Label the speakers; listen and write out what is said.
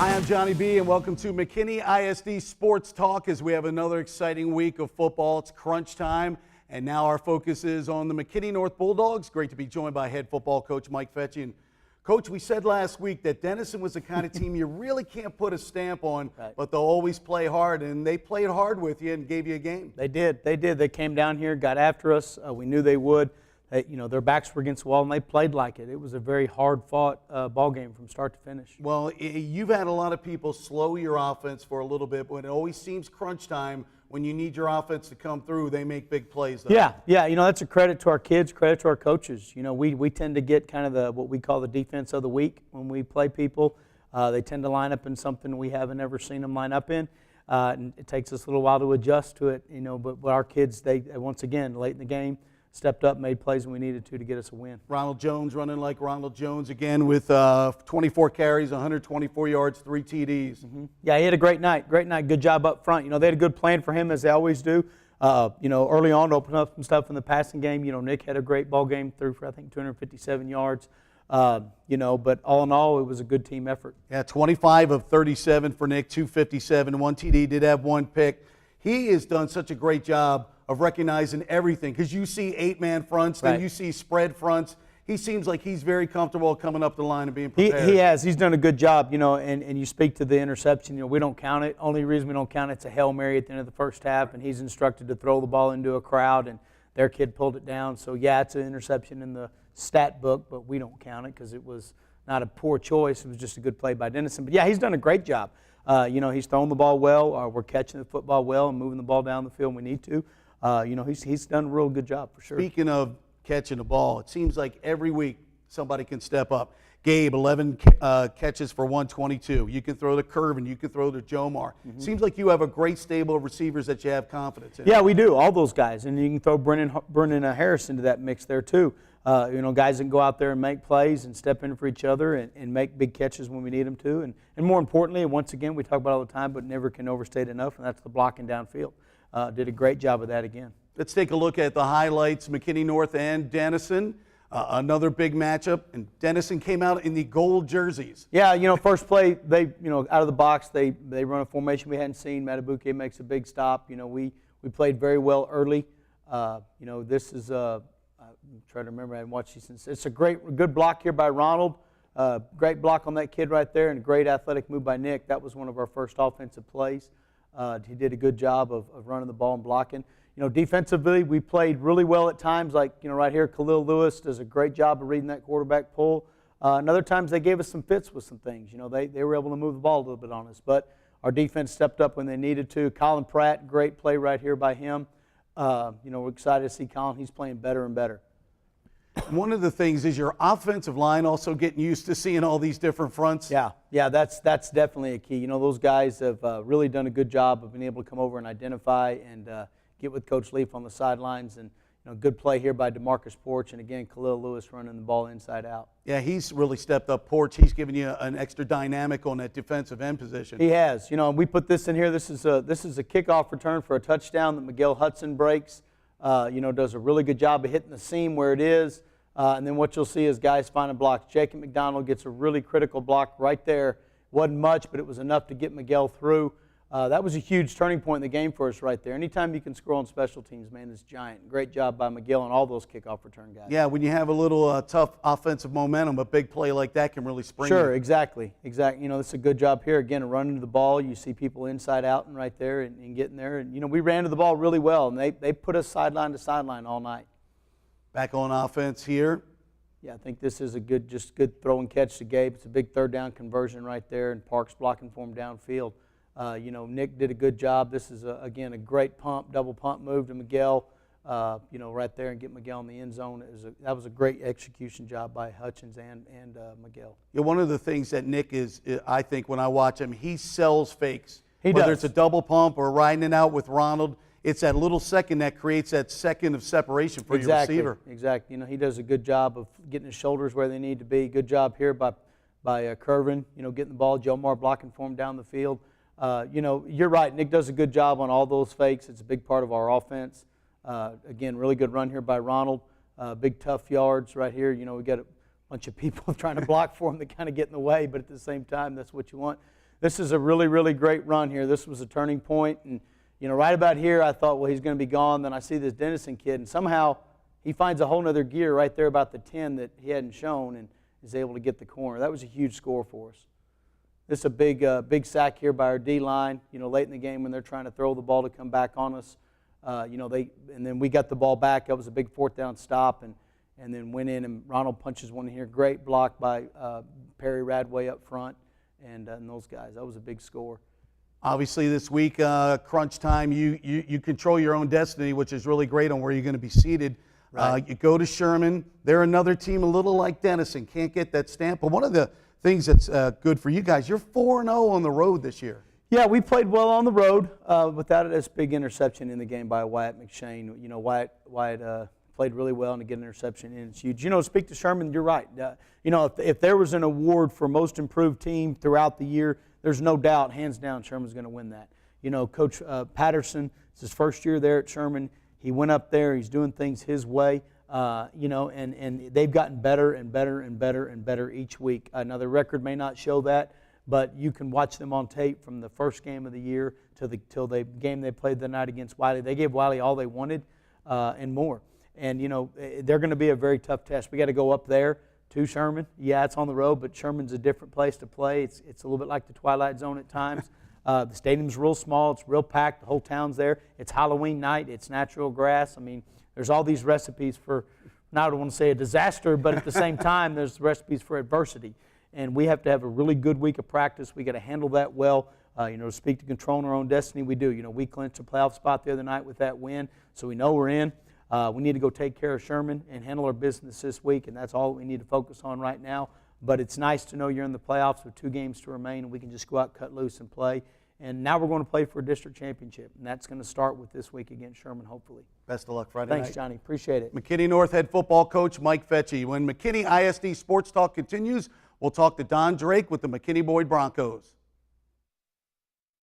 Speaker 1: Hi, I'm Johnny B, and welcome to McKinney ISD Sports Talk as we have another exciting week of football. It's crunch time, and now our focus is on the McKinney North Bulldogs. Great to be joined by head football coach Mike Fecci. And Coach, we said last week that Denison was the kind of team you really can't put a stamp on, but they'll always play hard, and they played hard with you and gave you a game.
Speaker 2: They did. They came down here, got after us. We knew they would. Their backs were against the wall, and they played like it. It was a very hard-fought ball game from start to finish.
Speaker 1: Well, you've had a lot of people slow your offense for a little bit, but it always seems crunch time when you need your offense to come through. They make big plays, though.
Speaker 2: Yeah. That's a credit to our kids, credit to our coaches. We tend to get kind of what we call the defense of the week when we play people. They tend to line up in something we haven't ever seen them line up in. And it takes us a little while to adjust to it, but our kids, they once again, late in the game, stepped up, made plays when we needed to get us a win.
Speaker 1: Ronald Jones running like Ronald Jones again with 24 carries, 124 yards, 3 TDs.
Speaker 2: Mm-hmm. Yeah, he had a great night. Good job up front. They had a good plan for him, as they always do. Early on to open up some stuff in the passing game. Nick had a great ball game, threw for, I think, 257 yards. But all in all, it was a good team effort.
Speaker 1: Yeah, 25 of 37 for Nick, 257, 1 TD, did have 1 pick. He has done such a great job of recognizing everything, because you see 8-man fronts, then you see spread fronts. He seems like he's very comfortable coming up the line and being prepared.
Speaker 2: He has. He's done a good job, and you speak to the interception. We don't count it. Only reason we don't count it's a Hail Mary at the end of the first half, and he's instructed to throw the ball into a crowd, and their kid pulled it down. So, yeah, it's an interception in the stat book, but we don't count it because it was not a poor choice. It was just a good play by Denison. But, yeah, he's done a great job. He's thrown the ball well. We're catching the football well and moving the ball down the field when we need to. He's done a real good job for sure.
Speaker 1: Speaking of catching the ball, it seems like every week somebody can step up. Gabe, 11 catches for 122. You can throw the curve and you can throw the Jomar. Mm-hmm. Seems like you have a great stable of receivers that you have confidence in.
Speaker 2: Yeah, we do. All those guys. And you can throw Brennan Harris into that mix there too. Guys that can go out there and make plays and step in for each other and make big catches when we need them to. And more importantly, once again, we talk about it all the time, but never can overstate enough, and that's the blocking downfield. Did a great job of that again.
Speaker 1: Let's take a look at the highlights. McKinney North and Denison, another big matchup. And Denison came out in the gold jerseys.
Speaker 2: Yeah, first play, they, out of the box, they run a formation we hadn't seen. Matabuke makes a big stop. We played very well early. This is, I'm trying to remember, I haven't watched these since. It's a good block here by Ronald. Great block on that kid right there, and a great athletic move by Nick. That was one of our first offensive plays. He did a good job of running the ball and blocking. Defensively, we played really well at times, like, right here, Khalil Lewis does a great job of reading that quarterback pull. And other times they gave us some fits with some things. They were able to move the ball a little bit on us. But our defense stepped up when they needed to. Colin Pratt, great play right here by him. We're excited to see Colin. He's playing better and better.
Speaker 1: One of the things is your offensive line also getting used to seeing all these different fronts.
Speaker 2: Yeah, that's definitely a key. Those guys have really done a good job of being able to come over and identify and get with Coach Leaf on the sidelines. And good play here by DeMarcus Porch, and again Khalil Lewis running the ball inside out. Yeah,
Speaker 1: he's really stepped up. Porch, he's given you an extra dynamic on that defensive end position.
Speaker 2: He has. We put this in here. This is a kickoff return for a touchdown that Miguel Hudson breaks. Does a really good job of hitting the seam where it is. And then what you'll see is guys finding blocks. Jacob McDonald gets a really critical block right there. Wasn't much, but it was enough to get Miguel through. That was a huge turning point in the game for us right there. Anytime you can score on special teams, man, it's giant. Great job by Miguel and all those kickoff return guys.
Speaker 1: Yeah, when you have a little tough offensive momentum, a big play like that can really spring you.
Speaker 2: Sure, exactly. It's a good job here. Again, running to the ball, you see people inside out and right there and getting there. And, we ran to the ball really well, and they put us sideline to sideline all night.
Speaker 1: Back on offense here.
Speaker 2: Yeah, I think this is a good throw and catch to Gabe. It's a big third down conversion right there, and Parks blocking for him downfield. Nick did a good job. This is, again, a great double pump move to Miguel, right there and get Miguel in the end zone. That was a great execution job by Hutchins and Miguel.
Speaker 1: Yeah, one of the things that Nick is, I think when I watch him, he sells fakes.
Speaker 2: Whether
Speaker 1: does. It's a double pump or riding it out with Ronald. It's that little second that creates that second of separation for your receiver.
Speaker 2: Exactly. He does a good job of getting his shoulders where they need to be. Good job here by Curvin, getting the ball. Jomar blocking for him down the field. You're right. Nick does a good job on all those fakes. It's a big part of our offense. Again, really good run here by Ronald. Big tough yards right here. We got a bunch of people trying to block for him that kind of get in the way, but at the same time, that's what you want. this is a really, really great run here. This was a turning point, and right about here, I thought, well, he's going to be gone. Then I see this Denison kid, and somehow he finds a whole nother gear right there about the 10 that he hadn't shown, and is able to get the corner. That was a huge score for us. This is a big sack here by our D-line, late in the game when they're trying to throw the ball to come back on us. And then we got the ball back. That was a big fourth down stop, and then went in, and Ronald punches one here. Great block by Perry Radway up front and those guys. That was a big score.
Speaker 1: Obviously, this week, crunch time, you control your own destiny, which is really great on where you're going to be seated. Right. You go to Sherman. They're another team a little like Denison. Can't get that stamp. But one of the things that's good for you guys, you're 4-0 on the road this year.
Speaker 2: Yeah, we played well on the road without this big interception in the game by Wyatt McShane. Wyatt played really well, and to get an interception in, it's huge. Speak to Sherman, you're right. If there was an award for most improved team throughout the year, there's no doubt, hands down, Sherman's going to win that. Coach Patterson, it's his first year there at Sherman. He went up there. He's doing things his way. And they've gotten better and better and better and better each week. Now, the record may not show that, but you can watch them on tape from the first game of the year till the game they played the night against Wiley. They gave Wiley all they wanted and more. And, they're going to be a very tough test. We got to go up there to Sherman. Yeah, it's on the road, but Sherman's a different place to play. It's a little bit like the Twilight Zone at times. The stadium's real small. It's real packed. The whole town's there. It's Halloween night. It's natural grass. I mean, there's all these recipes for, now I don't want to say a disaster, but at the same time, there's recipes for adversity. And we have to have a really good week of practice. We got to handle that well. To speak to controlling our own destiny, we do. We clinched a playoff spot the other night with that win, so we know we're in. We need to go take care of Sherman and handle our business this week, and that's all we need to focus on right now. But it's nice to know you're in the playoffs with 2 games to remain, and we can just go out, cut loose, and play. And now we're going to play for a district championship, and that's going to start with this week against Sherman, hopefully.
Speaker 1: Best of luck Friday night.
Speaker 2: Thanks, Johnny. Appreciate it.
Speaker 1: McKinney North head football coach Mike Fecci. When McKinney ISD Sports Talk continues, we'll talk to Don Drake with the McKinney Boyd Broncos.